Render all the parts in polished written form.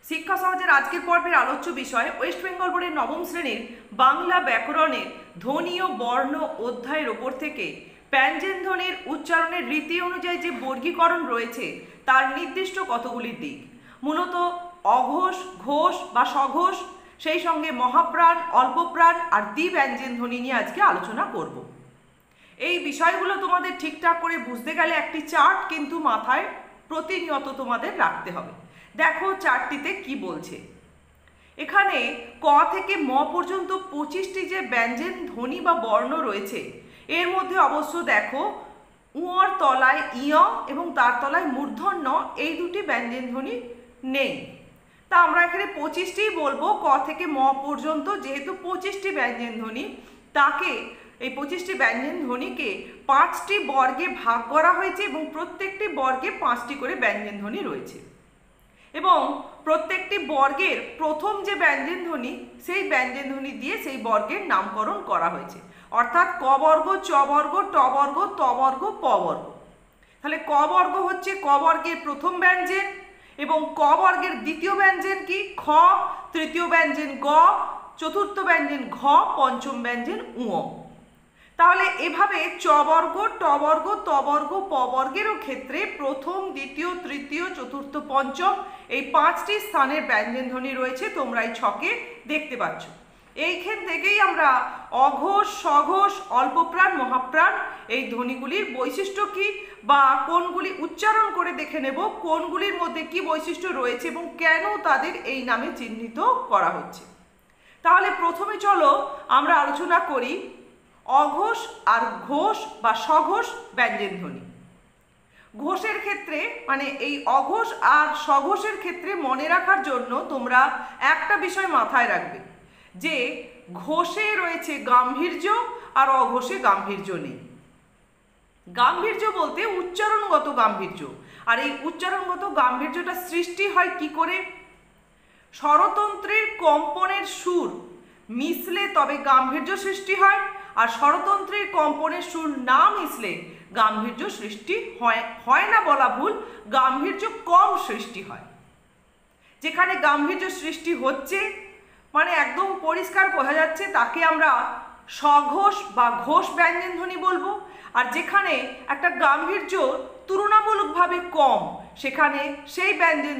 শিক্ষা সহজের আজকের পর্বের আলোচ্য বিষয় ওয়েস্ট বেঙ্গল বোর্ডের নবম শ্রেণীর বাংলা ব্যাকরণের ধ্বনি ও বর্ণ অধ্যায়ের ওপর থেকে ব্যঞ্জন ধ্বনির উচ্চারণের রীতি অনুযায়ী যে বর্গীকরণ রয়েছে তার নির্দিষ্ট কতগুলি দিক, মূলত অঘোষ, ঘোষ বা সঘোষ, সেই সঙ্গে মহাপ্রাণ, অল্পপ্রাণ আর দ্বিব্যঞ্জন ধ্বনি নিয়ে আজকে আলোচনা করব। এই বিষয়গুলো তোমাদের ঠিকঠাক করে বুঝতে গেলে একটি চার্ট কিন্তু মাথায় প্রতিনিয়ত তোমাদের রাখতে হবে। দেখো চার্টটিতে কি বলছে। এখানে ক থেকে ম পর্যন্ত 25টি যে ব্যঞ্জন ধ্বনি বা বর্ণ রয়েছে, এর মধ্যে অবশ্য দেখো উঁর তলায় ইয় এবং তার তলায় মূর্ধন্য এই দুটি ব্যঞ্জন ধ্বনি নেই। তা আমরা এখানে 25টিই বলবো, ক থেকে ম পর্যন্ত, যেহেতু 25টি ব্যঞ্জন ধ্বনি, তাকে এই 25টি ব্যঞ্জন ধ্বনিকে 5টি বর্গে ভাগ করা হয়েছে এবং প্রত্যেকটি বর্গে 5টি করে ব্যঞ্জন ধ্বনি রয়েছে এবং প্রত্যেকটি বর্গের প্রথম যে ব্যঞ্জন ধ্বনি, সেই ব্যঞ্জন ধ্বনি দিয়ে সেই বর্গের নামকরণ করা হয়েছে, অর্থাৎ ক বর্গ, চ বর্গ, ট বর্গ, ত বর্গ, প বর্গ। তাহলে ক বর্গ হচ্ছে ক বর্গের প্রথম ব্যঞ্জন এবং ক বর্গের দ্বিতীয় ব্যঞ্জন কি খ, তৃতীয় ব্যঞ্জন গ, চতুর্থ ব্যঞ্জন ঘ, পঞ্চম ব্যঞ্জন উ। তাহলে এভাবে চ বর্গ, ট বর্গ, ত বর্গ, প বর্গেরও ক্ষেত্রে প্রথম, দ্বিতীয়, তৃতীয়, চতুর্থ, পঞ্চম এই 5টি স্থানের ব্যঞ্জন ধ্বনি রয়েছে, তোমরা এই ছকে দেখতে পাচ্ছ। এইখান থেকেই আমরা অঘোষ, সঘোষ, অল্পপ্রাণ, মহাপ্রাণ এই ধ্বনিগুলির বৈশিষ্ট্য কি বা কোনগুলি উচ্চারণ করে দেখে নেব কোনগুলির মধ্যে কি বৈশিষ্ট্য রয়েছে এবং কেন তাদের এই নামে চিহ্নিত করা হচ্ছে। তাহলে প্রথমে চলো আমরা আলোচনা করি অঘোষ আর ঘোষ বা সঘোষ ব্যঞ্জন ধ্বনি। ঘোষের ক্ষেত্রে মানে এই অঘোষ আর সঘোষের ক্ষেত্রে মনে রাখার জন্য তোমরা একটা বিষয় মাথায় রাখবে যে ঘোষে রয়েছে গাম্ভীর্য আর অঘোষে গাম্ভীর্য নেই। গাম্ভীর্য বলতে উচ্চারণগত গাম্ভীর্য, আর এই উচ্চারণগত গাম্ভীর্যটা সৃষ্টি হয় কি করে? স্বরতন্ত্রের কম্পনের সুর মিশলে তবে গাম্ভীর্য সৃষ্টি হয়, আর স্বরতন্ত্রের কম্পনের সুর না মিশলে গাম্ভীর্য সৃষ্টি হয় না বলা ভুল, গাম্ভীর্য কম সৃষ্টি হয়। যেখানে গাম্ভীর্য সৃষ্টি হচ্ছে মানে একদম পরিষ্কার বোঝা যাচ্ছে, তাকে আমরা সঘোষ বা ঘোষ ব্যঞ্জন ধ্বনি বলবো। আর যেখানে একটা গাম্ভীর্য তুলনামূলকভাবে কম, সেখানে সেই ব্যঞ্জন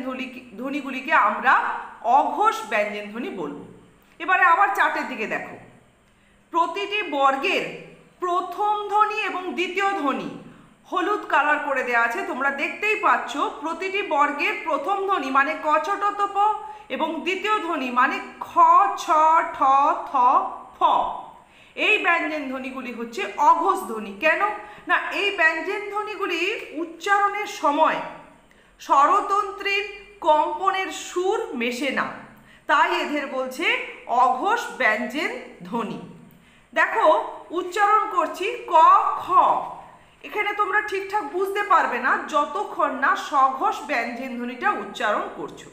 ধ্বনিগুলিকে আমরা অঘোষ ব্যঞ্জন ধ্বনি বলবো। এবারে আবার চার্টের দিকে দেখো, প্রতিটি বর্গের প্রথম ধ্বনি এবং দ্বিতীয় ধ্বনি হলুদ কালার করে দেওয়া আছে, তোমরা দেখতেই পাচ্ছ। প্রতিটি বর্গের প্রথম ধ্বনি মানে ক, ছ, ট, ত, প এবং দ্বিতীয় ধ্বনি মানে খ, ছ, ঠ, থ, ফ, এই ব্যঞ্জন ধ্বনিগুলি হচ্ছে অঘোষ ধ্বনি। কেন না, এই ব্যঞ্জন ধ্বনিগুলি উচ্চারণের সময় স্বরতন্ত্রের কম্পনের সুর মেশে না, তাই এদের বলছে অঘোষ ব্যঞ্জন ধ্বনি। দেখো উচ্চারণ করছি ক, খ, এখানে তোমরা ঠিকঠাক বুঝতে পারবে না যতক্ষণ না সঘোষ ব্যঞ্জন ধ্বনিটা উচ্চারণ করছো।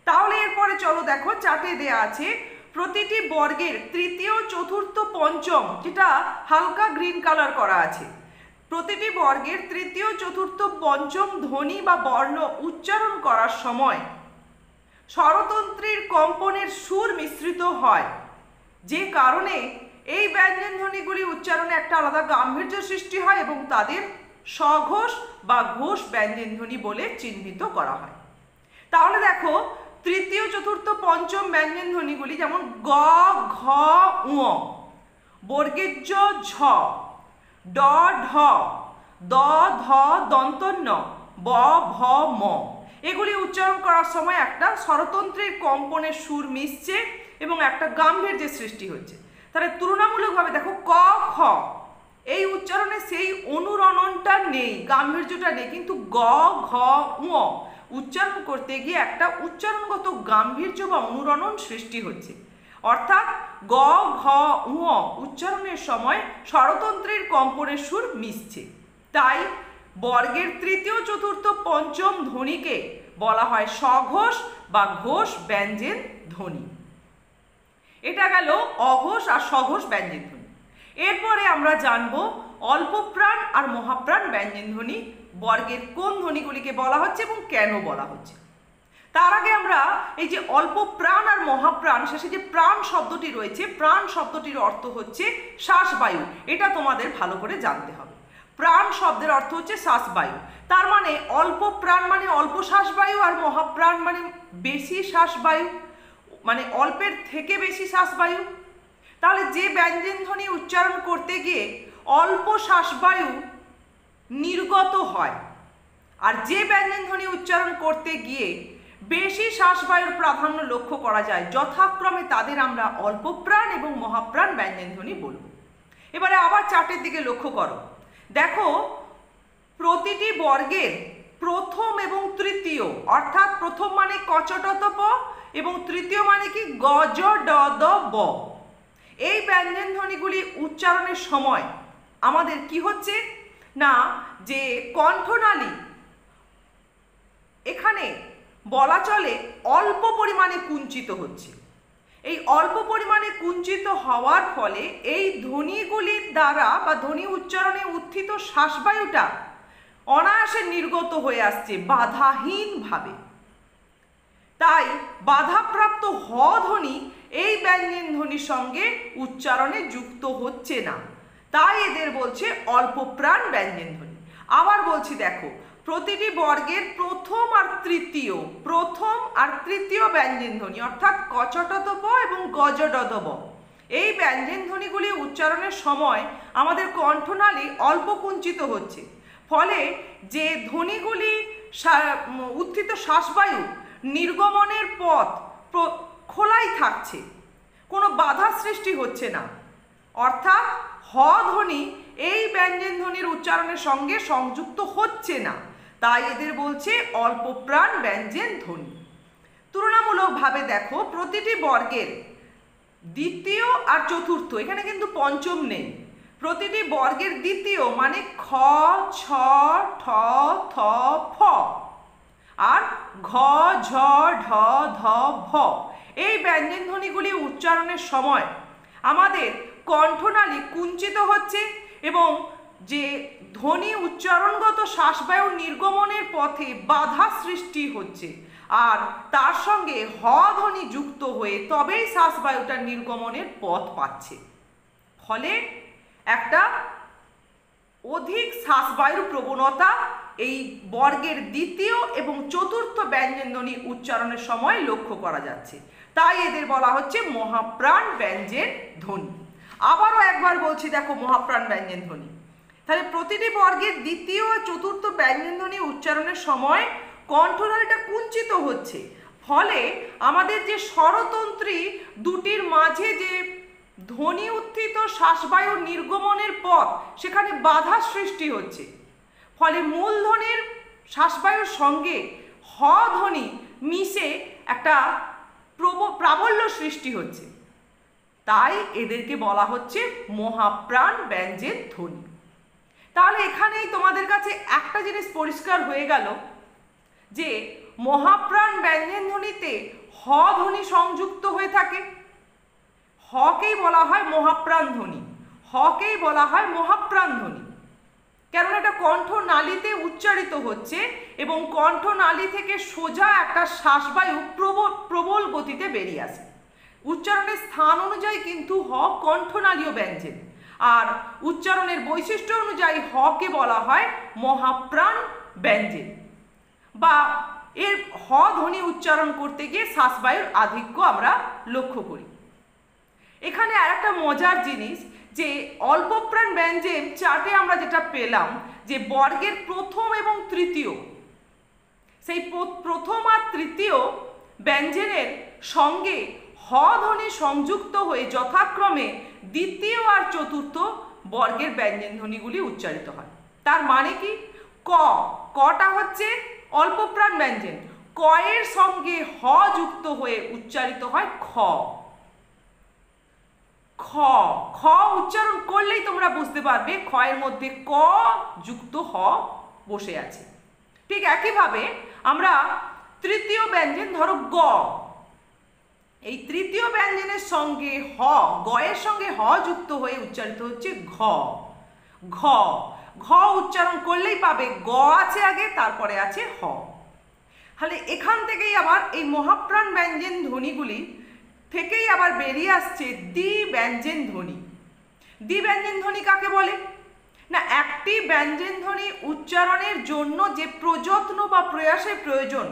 তাহলে এরপরে চলো দেখো চার্টে দেয়া আছে প্রতিটি বর্গের তৃতীয়, চতুর্থ, পঞ্চম, যেটা হালকা গ্রিন কালার করা আছে, প্রতিটি বর্গের তৃতীয়, চতুর্থ, পঞ্চম ধ্বনি বা বর্ণ উচ্চারণ করার সময় স্বরতন্ত্রের কম্পনের সুর মিশ্রিত হয়, যে কারণে এই ব্যঞ্জন ধ্বনিগুলি উচ্চারণে একটা আলাদা গাম্ভীর্য সৃষ্টি হয় এবং তাদের সঘোষ বা ঘোষ ব্যঞ্জন ধ্বনি বলে চিহ্নিত করা হয়। তাহলে দেখো তৃতীয়, চতুর্থ, পঞ্চম ব্যঞ্জন ধ্বনিগুলি যেমন গ, ঘ, উ, বর্গের জ, ঝ, ড, ঢ, দ, ধ, দন্তন্য, ব, ভ, ম, এগুলি উচ্চারণ করার সময় একটা স্বরতন্ত্রের কম্পনের সুর মিশছে এবং একটা গাম্ভীর্যের সৃষ্টি হচ্ছে। তাহলে তুলনামূলকভাবে দেখো ক, খ এই উচ্চারণে সেই অনুরণনটা নেই, গাম্ভীর্যটা নেই, কিন্তু গ, ঘ, উ উচ্চারণ করতে গিয়ে একটা উচ্চারণগত গাম্ভীর্য বা অনুরণন সৃষ্টি হচ্ছে, অর্থাৎ গ, ঘ, উ উচ্চারণের সময় স্বরতন্ত্রের কম্পনের সুর মিশছে। তাই বর্গের তৃতীয়, চতুর্থ, পঞ্চম ধ্বনিকে বলা হয় সঘোষ বা ঘোষ ব্যঞ্জন ধ্বনি। এটা গেল অঘোষ আর সঘোষ ব্যঞ্জন ধ্বনি। এরপরে আমরা জানবো অল্পপ্রাণ আর মহাপ্রাণ ব্যঞ্জন ধ্বনি বর্গের কোন ধ্বনিগুলিকে বলা হচ্ছে এবং কেন বলা হচ্ছে। তার আগে আমরা এই যে অল্প প্রাণ আর মহাপ্রাণ, শেষে যে প্রাণ শব্দটি রয়েছে, প্রাণ শব্দটির অর্থ হচ্ছে শ্বাসবায়ু। এটা তোমাদের ভালো করে জানতে হবে। প্রাণ শব্দের অর্থ হচ্ছে শ্বাসবায়ু। তার মানে অল্প প্রাণ মানে অল্প শ্বাসবায়ু, আর মহাপ্রাণ মানে বেশি শ্বাসবায়ু, মানে অল্পের থেকে বেশি শ্বাসবায়ু। তাহলে যে ব্যঞ্জন ধ্বনি উচ্চারণ করতে গিয়ে অল্প শ্বাসবায়ু নির্গত হয়, আর যে ব্যঞ্জন ধ্বনি উচ্চারণ করতে গিয়ে বেশি শ্বাসবায়ুর প্রাধান্য লক্ষ্য করা যায়, যথাক্রমে তাদের আমরা অল্প প্রাণ এবং মহাপ্রাণ ব্যঞ্জন ধ্বনি বলব। এবারে আবার চার্টের দিকে লক্ষ্য করো। দেখো, প্রতিটি বর্গের প্রথম এবং তৃতীয়, অর্থাৎ প্রথম মানে কচটত প এবং তৃতীয় মানে কি গজ ড দ ব, এই ব্যঞ্জন ধ্বনিগুলি উচ্চারণের সময় আমাদের কি হচ্ছে না, যে কণ্ঠনালী এখানে বলা চলে অল্প পরিমাণে কুঞ্চিত হচ্ছে। এই অল্প পরিমাণে কুঞ্চিত হওয়ার ফলে এই ধ্বনিগুলির দ্বারা বা ধ্বনি উচ্চারণে উত্থিত শ্বাসবায়ুটা অনায়াসে নির্গত হয়ে আসছে বাধাহীনভাবে। তাই বাধাপ্রাপ্ত হ ধ্বনি এই ব্যঞ্জন ধ্বনির সঙ্গে উচ্চারণে যুক্ত হচ্ছে না, তাই এদের বলছে অল্প প্রাণ ব্যঞ্জন ধ্বনি। আবার বলছি, দেখো, প্রতিটি বর্গের প্রথম আর তৃতীয় ব্যঞ্জন ধ্বনি, অর্থাৎ কচটত প এবং গজডদ ব, এই ব্যঞ্জন ধ্বনিগুলি উচ্চারণের সময় আমাদের কণ্ঠনালী অল্প কুঞ্চিত হচ্ছে, ফলে যে ধ্বনিগুলি উত্থিত শ্বাসবায়ু নির্গমনের পথ খোলাই থাকছে, কোনো বাধা সৃষ্টি হচ্ছে না, অর্থাৎ হ ধ্বনি এই ব্যঞ্জন ধ্বনির উচ্চারণের সঙ্গে সংযুক্ত হচ্ছে না, তাই এদের বলছে অল্প প্রাণ ব্যঞ্জন ধ্বনি। তুলনামূলকভাবে দেখো, প্রতিটি বর্গের দ্বিতীয় আর চতুর্থ, এখানে কিন্তু পঞ্চম নেই, প্রতিটি বর্গের দ্বিতীয় মানে খ, ছ, ঠ, থ, ফ আর ঘ, ঝ, ঢ, ধ, ভ, এই ব্যঞ্জন ধ্বনিগুলি উচ্চারণের সময় আমাদের কণ্ঠনালী কুঞ্চিত হচ্ছে এবং যে ধ্বনি উচ্চারণগত শ্বাসবায়ু নির্গমনের পথে বাধা সৃষ্টি হচ্ছে, আর তার সঙ্গে হ ধ্বনি যুক্ত হয়ে তবেই শ্বাসবায়ুটা নির্গমনের পথ পাচ্ছে, ফলে একটা অধিক শ্বাসবায়ুর প্রবণতা এই বর্গের দ্বিতীয় এবং চতুর্থ ব্যঞ্জন ধ্বনি উচ্চারণের সময় লক্ষ্য করা যাচ্ছে, তাই এদের বলা হচ্ছে মহাপ্রাণ ব্যঞ্জন ধ্বনি। আবারও একবার বলছি, দেখো, মহাপ্রাণ ব্যঞ্জন ধ্বনি। তাহলে প্রতিটি বর্গের দ্বিতীয় ও চতুর্থ ব্যঞ্জন ধ্বনি উচ্চারণের সময় কণ্ঠনালীটা কুঞ্চিত হচ্ছে, ফলে আমাদের যে স্বরতন্ত্রী দুটির মাঝে যে ধ্বনি উত্থিত শ্বাসবায়ু নির্গমনের পথ, সেখানে বাধা সৃষ্টি হচ্ছে, ফলে মূল ধ্বনির শ্বাসবায়ুর সঙ্গে হ ধ্বনি মিশে একটা প্রাবল্য সৃষ্টি হচ্ছে, তাই এদেরকে বলা হচ্ছে মহাপ্রাণ ব্যঞ্জন ধ্বনি। তাহলে এখানেই তোমাদের কাছে একটা জিনিস পরিষ্কার হয়ে গেল যে মহাপ্রাণ ব্যঞ্জন ধ্বনিতে হ ধ্বনি সংযুক্ত হয়ে থাকে, হকেই বলা হয় মহাপ্রাণ ধ্বনি, হকেই বলা হয় মহাপ্রাণ ধ্বনি, কেননা এটা কণ্ঠনালীতে উচ্চারিত হচ্ছে এবং কণ্ঠনালী থেকে সোজা একটা শ্বাসবায়ু প্রবল গতিতে বেরিয়ে আসে। উচ্চারণের স্থান অনুযায়ী কিন্তু হ কণ্ঠনালীয় ব্যঞ্জন, আর উচ্চারণের বৈশিষ্ট্য অনুযায়ী হকে বলা হয় মহাপ্রাণ ব্যঞ্জন, বা এর হ ধ্বনি উচ্চারণ করতে গিয়ে শ্বাসবায়ুর আধিক্য আমরা লক্ষ্য করি। এখানে আর একটা মজার জিনিস, যে অল্প প্রাণ ব্যঞ্জন চার্টে আমরা যেটা পেলাম, যে বর্গের প্রথম এবং তৃতীয়, সেই প্রথম আর তৃতীয় ব্যঞ্জনের সঙ্গে হ ধ্বনি সংযুক্ত হয়ে যথাক্রমে দ্বিতীয় আর চতুর্থ বর্গের ব্যঞ্জন ধ্বনিগুলি উচ্চারিত হয়। তার মানে কি, কটা হচ্ছে অল্প প্রাণ ব্যঞ্জন, ক এর সঙ্গে হ যুক্ত হয়ে উচ্চারিত হয় খ। খ খ উচ্চারণ করলেই তোমরা বুঝতে পারবে খ এর মধ্যে ক যুক্ত হ বসে আছে। ঠিক একইভাবে আমরা তৃতীয় ব্যঞ্জন, ধরো গ, এই তৃতীয় ব্যঞ্জনের সঙ্গে হ, গ এর সঙ্গে হ যুক্ত হয়ে উচ্চারিত হচ্ছে ঘ। ঘ ঘ উচ্চারণ করলেই পাবে গ আছে আগে, তারপরে আছে হ। তাহলে এখান থেকেই আবার এই মহাপ্রাণ ব্যঞ্জন ধ্বনিগুলি থেকেই আবার বেরিয়ে আসছে দ্বি ব্যঞ্জন ধ্বনি। দ্বি ব্যঞ্জন ধ্বনি কাকে বলে না, একটি ব্যঞ্জন ধ্বনি উচ্চারণের জন্য যে প্রযত্ন বা প্রয়াসের প্রয়োজন,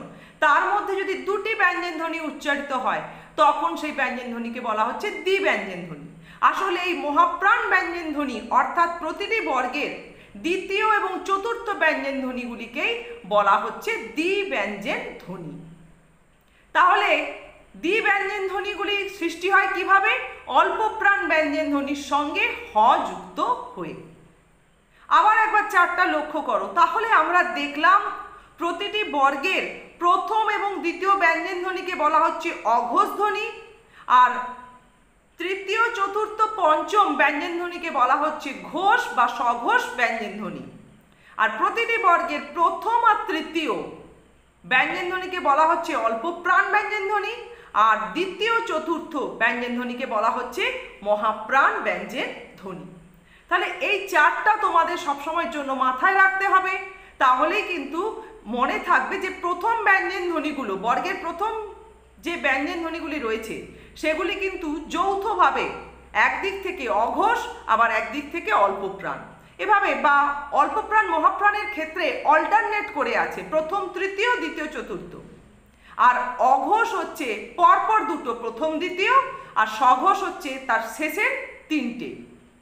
তার মধ্যে যদি দুটি ব্যঞ্জন ধ্বনি উচ্চারিত হয় তখন সেই ব্যঞ্জন ধ্বনিকে বলা হচ্ছে দ্বি ব্যঞ্জন ধ্বনি। আসলে এই মহাপ্রাণ ব্যঞ্জন ধ্বনি অর্থাৎ প্রতিটি বর্গের দ্বিতীয় এবং চতুর্থ ব্যঞ্জন ধ্বনিগুলিকেই বলা হচ্ছে দ্বি ব্যঞ্জন ধ্বনি। তাহলে দ্বি ব্যঞ্জন ধ্বনিগুলি সৃষ্টি হয় কিভাবে? অল্প প্রাণ ব্যঞ্জন ধ্বনির সঙ্গে হ যুক্ত হয়ে। আবার একবার চারটা লক্ষ্য করো, তাহলে আমরা দেখলাম প্রতিটি বর্গের প্রথম এবং দ্বিতীয় ব্যঞ্জন ধ্বনিকে বলা হচ্ছে অঘোষ ধ্বনি, আর তৃতীয় চতুর্থ পঞ্চম ব্যঞ্জন ধ্বনিকে বলা হচ্ছে ঘোষ বা সঘোষ ব্যঞ্জন ধ্বনি। আর প্রতিটি বর্গের প্রথম আর তৃতীয় ব্যঞ্জন ধ্বনিকে বলা হচ্ছে অল্প প্রাণ ব্যঞ্জন ধ্বনি, আর দ্বিতীয় চতুর্থ ব্যঞ্জন ধ্বনিকে বলা হচ্ছে মহাপ্রাণ ব্যঞ্জন ধ্বনি। তাহলে এই চারটা তোমাদের সবসময়ের জন্য মাথায় রাখতে হবে, তাহলেই কিন্তু মনে থাকবে যে প্রথম ব্যঞ্জন ধ্বনিগুলো, বর্গের প্রথম যে ব্যঞ্জন ধ্বনিগুলি রয়েছে সেগুলি কিন্তু যৌথভাবে একদিক থেকে অঘোষ আবার একদিক থেকে অল্প প্রাণ, এভাবে বা অল্প প্রাণ মহাপ্রাণের ক্ষেত্রে অল্টারনেট করে আছে, প্রথম তৃতীয় দ্বিতীয় চতুর্থ। আর অঘোষ হচ্ছে পরপর দুটো, প্রথম দ্বিতীয়, আর সঘোষ হচ্ছে তার শেষের তিনটে,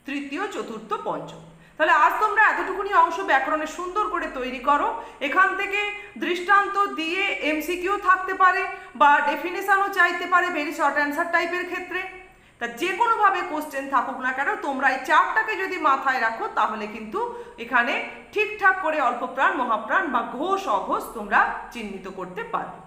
তৃতীয় চতুর্থ পঞ্চম। তাহলে আজ তোমরা এতটুকুনি অংশ ব্যাকরণে সুন্দর করে তৈরি করো। এখান থেকে দৃষ্টান্ত দিয়ে এমসিকিউ থাকতে পারে বা ডেফিনেশনও চাইতে পারে ভেরি শর্ট অ্যান্সার টাইপের ক্ষেত্রে। তা যে কোনোভাবে কোশ্চেন থাকুক না কেন, তোমরা এই চারটাকে যদি মাথায় রাখো তাহলে কিন্তু এখানে ঠিকঠাক করে অল্প প্রাণ মহাপ্রাণ বা ঘোষ অঘোষ তোমরা চিহ্নিত করতে পারবে।